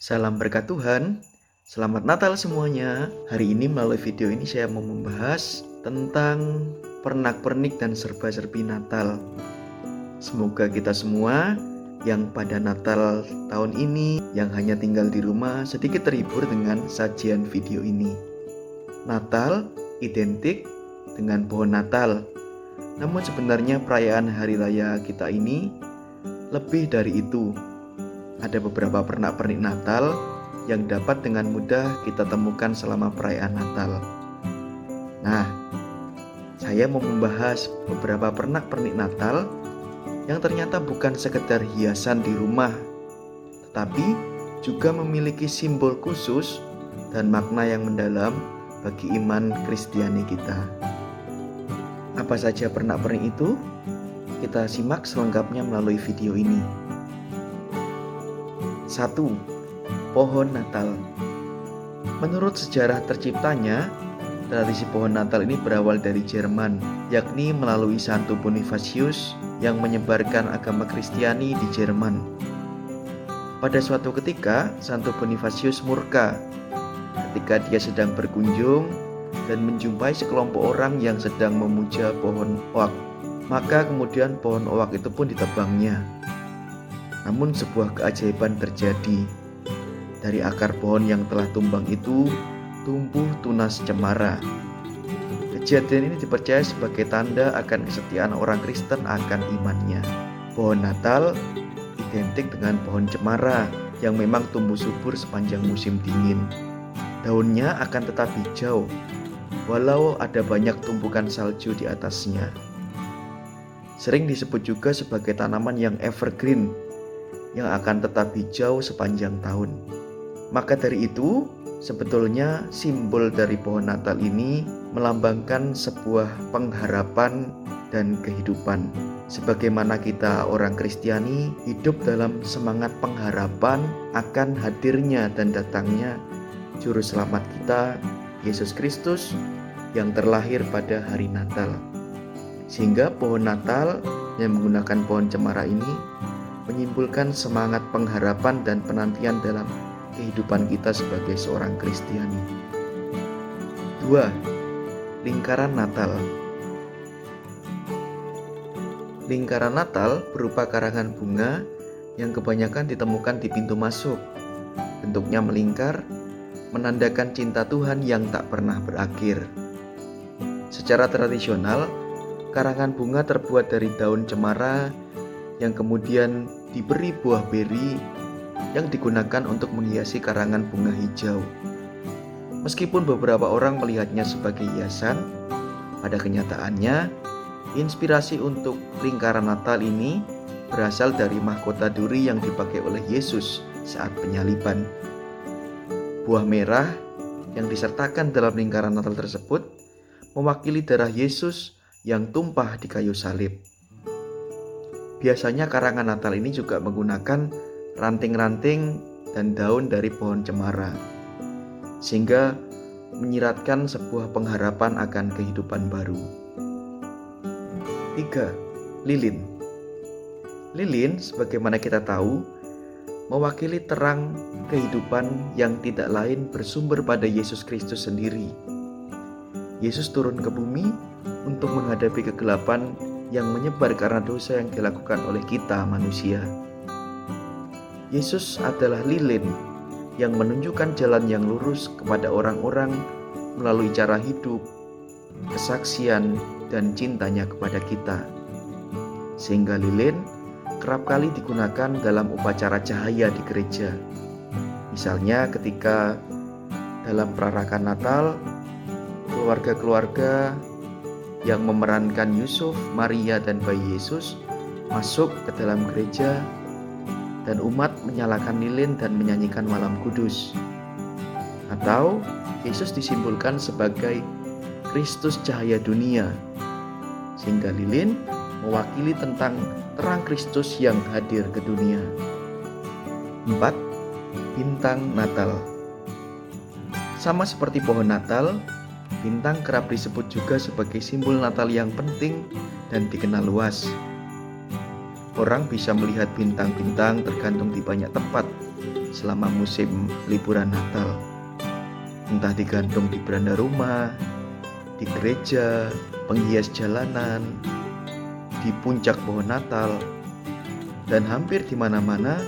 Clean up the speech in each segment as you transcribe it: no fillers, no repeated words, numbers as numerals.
Salam berkat Tuhan, selamat Natal semuanya. Hari ini melalui video ini saya mau membahas tentang pernak-pernik dan serba-serbi Natal. Semoga kita semua yang pada Natal tahun ini yang hanya tinggal di rumah sedikit terhibur dengan sajian video ini. Natal identik dengan pohon Natal. Namun sebenarnya perayaan hari raya kita ini lebih dari itu. Ada beberapa pernak-pernik Natal yang dapat dengan mudah kita temukan selama perayaan Natal. Nah, saya mau membahas beberapa pernak-pernik Natal yang ternyata bukan sekedar hiasan di rumah, tetapi juga memiliki simbol khusus dan makna yang mendalam bagi iman Kristiani kita. Apa saja pernak-pernik itu? Kita simak selengkapnya melalui video ini. 1. Pohon Natal. Menurut sejarah terciptanya, tradisi pohon Natal ini berawal dari Jerman, yakni melalui Santo Bonifatius yang menyebarkan agama Kristiani di Jerman. Pada suatu ketika, Santo Bonifatius murka ketika dia sedang berkunjung dan menjumpai sekelompok orang yang sedang memuja pohon oak. Maka kemudian pohon oak itu pun ditebangnya. Namun sebuah keajaiban terjadi. Dari akar pohon yang telah tumbang itu tumbuh tunas cemara. Kejadian ini dipercaya sebagai tanda akan kesetiaan orang Kristen akan imannya. Pohon Natal identik dengan pohon cemara yang memang tumbuh subur sepanjang musim dingin. Daunnya akan tetap hijau, walau ada banyak tumpukan salju di atasnya. Sering disebut juga sebagai tanaman yang evergreen, yang akan tetap hijau sepanjang tahun. Maka dari itu, sebetulnya simbol dari pohon Natal ini melambangkan sebuah pengharapan dan kehidupan. Sebagaimana kita orang Kristiani hidup dalam semangat pengharapan akan hadirnya dan datangnya Juru Selamat kita, Yesus Kristus, yang terlahir pada hari Natal. Sehingga pohon Natal yang menggunakan pohon cemara ini menyimpulkan semangat pengharapan dan penantian dalam kehidupan kita sebagai seorang Kristiani. 2. Lingkaran Natal. Lingkaran Natal berupa karangan bunga yang kebanyakan ditemukan di pintu masuk. Bentuknya melingkar, menandakan cinta Tuhan yang tak pernah berakhir. Secara tradisional, karangan bunga terbuat dari daun cemara yang kemudian diberi buah beri yang digunakan untuk menghiasi karangan bunga hijau. Meskipun beberapa orang melihatnya sebagai hiasan, pada kenyataannya inspirasi untuk lingkaran Natal ini berasal dari mahkota duri yang dipakai oleh Yesus saat penyaliban. Buah merah yang disertakan dalam lingkaran Natal tersebut mewakili darah Yesus yang tumpah di kayu salib. Biasanya karangan Natal ini juga menggunakan ranting-ranting dan daun dari pohon cemara, sehingga menyiratkan sebuah pengharapan akan kehidupan baru. 3. Lilin. Lilin, sebagaimana kita tahu, mewakili terang kehidupan yang tidak lain bersumber pada Yesus Kristus sendiri. Yesus turun ke bumi untuk menghadapi kegelapan yang menyebar karena dosa yang dilakukan oleh kita manusia. Yesus adalah lilin yang menunjukkan jalan yang lurus kepada orang-orang melalui cara hidup, kesaksian, dan cintanya kepada kita. Sehingga lilin kerap kali digunakan dalam upacara cahaya di gereja. Misalnya ketika dalam perarakan Natal, keluarga-keluarga yang memerankan Yusuf, Maria, dan bayi Yesus masuk ke dalam gereja dan umat menyalakan lilin dan menyanyikan malam kudus. Atau Yesus disimbolkan sebagai Kristus cahaya dunia, sehingga lilin mewakili tentang terang Kristus yang hadir ke dunia. 4. Bintang Natal. Sama seperti pohon Natal, bintang kerap disebut juga sebagai simbol Natal yang penting dan dikenal luas. Orang bisa melihat bintang-bintang tergantung di banyak tempat, selama musim liburan Natal. Entah digantung di beranda rumah, di gereja, penghias jalanan, di puncak pohon Natal, dan hampir di mana-mana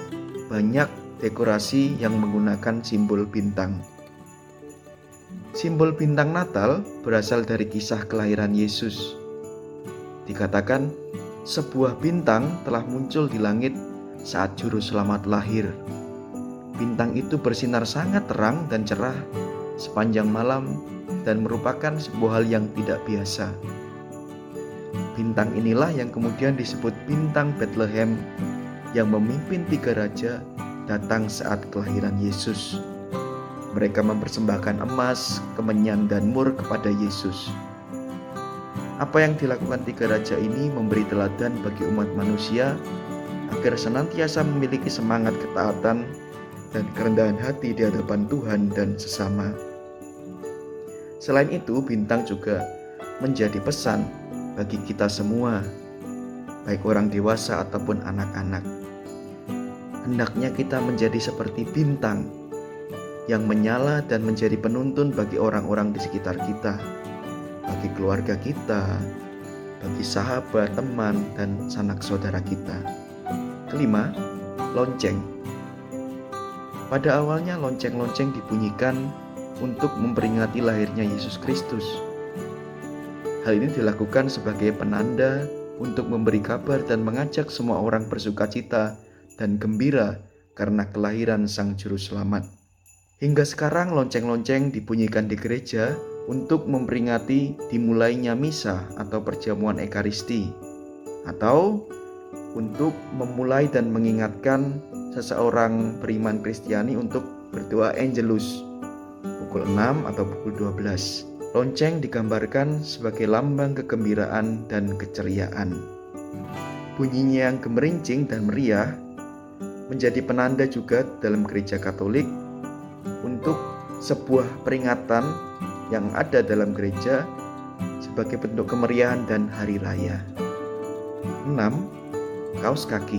banyak dekorasi yang menggunakan simbol bintang. Simbol bintang Natal berasal dari kisah kelahiran Yesus. Dikatakan, sebuah bintang telah muncul di langit saat juru selamat lahir. Bintang itu bersinar sangat terang dan cerah sepanjang malam dan merupakan sebuah hal yang tidak biasa. Bintang inilah yang kemudian disebut bintang Bethlehem yang memimpin 3 raja datang saat kelahiran Yesus. Mereka mempersembahkan emas, kemenyan, dan mur kepada Yesus. Apa yang dilakukan 3 raja ini memberi teladan bagi umat manusia agar senantiasa memiliki semangat ketaatan dan kerendahan hati di hadapan Tuhan dan sesama. Selain itu, bintang juga menjadi pesan bagi kita semua, baik orang dewasa ataupun anak-anak. Hendaknya kita menjadi seperti bintang yang menyala dan menjadi penuntun bagi orang-orang di sekitar kita, bagi keluarga kita, bagi sahabat, teman, dan sanak saudara kita. Kelima, lonceng. Pada awalnya lonceng-lonceng dibunyikan untuk memperingati lahirnya Yesus Kristus. Hal ini dilakukan sebagai penanda untuk memberi kabar dan mengajak semua orang bersukacita dan gembira karena kelahiran Sang Juru Selamat. Hingga sekarang lonceng-lonceng dibunyikan di gereja untuk memperingati dimulainya misa atau perjamuan Ekaristi, atau untuk memulai dan mengingatkan seseorang beriman Kristiani untuk berdoa Angelus pukul 6 atau pukul 12. Lonceng digambarkan sebagai lambang kegembiraan dan keceriaan. Bunyinya yang gemerincing dan meriah menjadi penanda juga dalam gereja Katolik untuk sebuah peringatan yang ada dalam gereja sebagai bentuk kemeriahan dan hari raya. 6. Kaos kaki.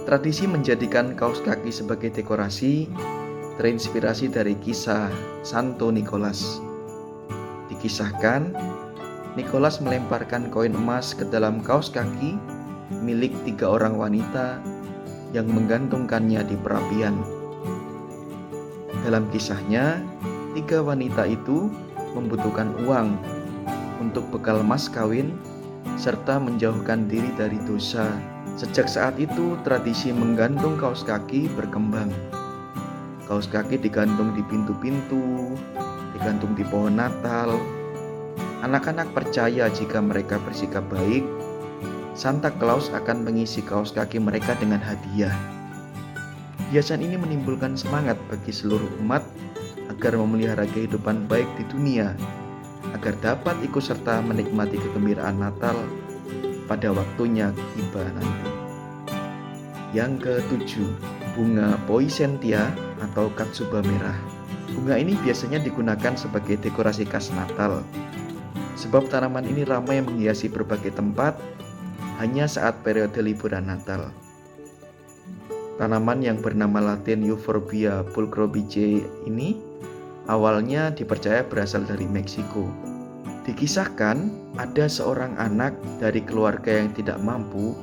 Tradisi menjadikan kaos kaki sebagai dekorasi terinspirasi dari kisah Santo Nikolas. Dikisahkan, Nikolas melemparkan koin emas ke dalam kaos kaki milik 3 orang wanita yang menggantungkannya di perapian. Dalam kisahnya, 3 wanita itu membutuhkan uang untuk bekal mas kawin serta menjauhkan diri dari dosa. Sejak saat itu, tradisi menggantung kaos kaki berkembang. Kaos kaki digantung di pintu-pintu, digantung di pohon Natal. Anak-anak percaya jika mereka bersikap baik, Santa Claus akan mengisi kaos kaki mereka dengan hadiah. Hiasan ini menimbulkan semangat bagi seluruh umat agar memelihara kehidupan baik di dunia, agar dapat ikut serta menikmati kegembiraan Natal pada waktunya tiba nanti. Yang ke-7, bunga poinsettia atau katsuba merah. Bunga ini biasanya digunakan sebagai dekorasi khas Natal, sebab tanaman ini ramai menghiasi berbagai tempat hanya saat periode liburan Natal. Tanaman yang bernama Latin Euphorbia pulchrobigei ini awalnya dipercaya berasal dari Meksiko. Dikisahkan ada seorang anak dari keluarga yang tidak mampu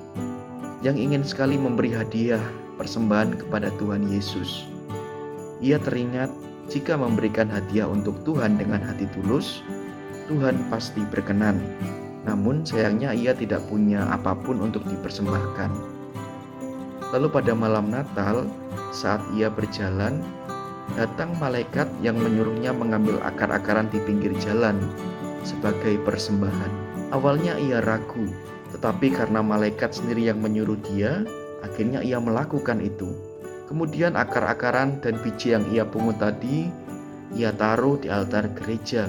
yang ingin sekali memberi hadiah persembahan kepada Tuhan Yesus. Ia teringat jika memberikan hadiah untuk Tuhan dengan hati tulus, Tuhan pasti berkenan. Namun sayangnya ia tidak punya apapun untuk dipersembahkan. Lalu pada malam Natal, saat ia berjalan, datang malaikat yang menyuruhnya mengambil akar-akaran di pinggir jalan sebagai persembahan. Awalnya ia ragu, tetapi karena malaikat sendiri yang menyuruh dia, akhirnya ia melakukan itu. Kemudian akar-akaran dan biji yang ia pungut tadi, ia taruh di altar gereja.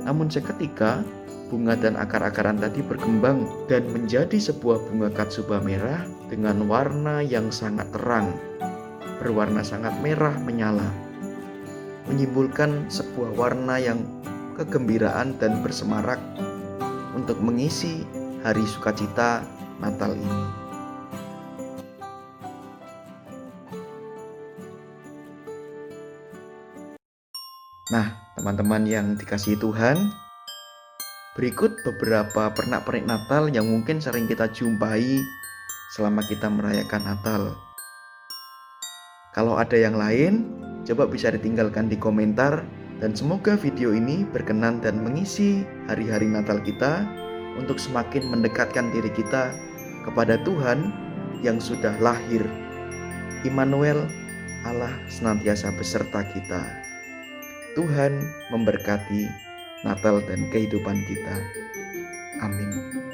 Namun seketika, bunga dan akar-akaran tadi berkembang dan menjadi sebuah bunga katsuba merah dengan warna yang sangat terang, berwarna sangat merah menyala, menyimbolkan sebuah warna yang kegembiraan dan bersemarak untuk mengisi hari sukacita Natal ini. Nah, teman-teman yang dikasihi Tuhan, berikut beberapa pernak-pernik Natal yang mungkin sering kita jumpai selama kita merayakan Natal. Kalau ada yang lain, coba bisa ditinggalkan di komentar, dan semoga video ini berkenan dan mengisi hari-hari Natal kita untuk semakin mendekatkan diri kita kepada Tuhan yang sudah lahir. Immanuel, Allah senantiasa beserta kita. Tuhan memberkati Natal dan kehidupan kita. Amin.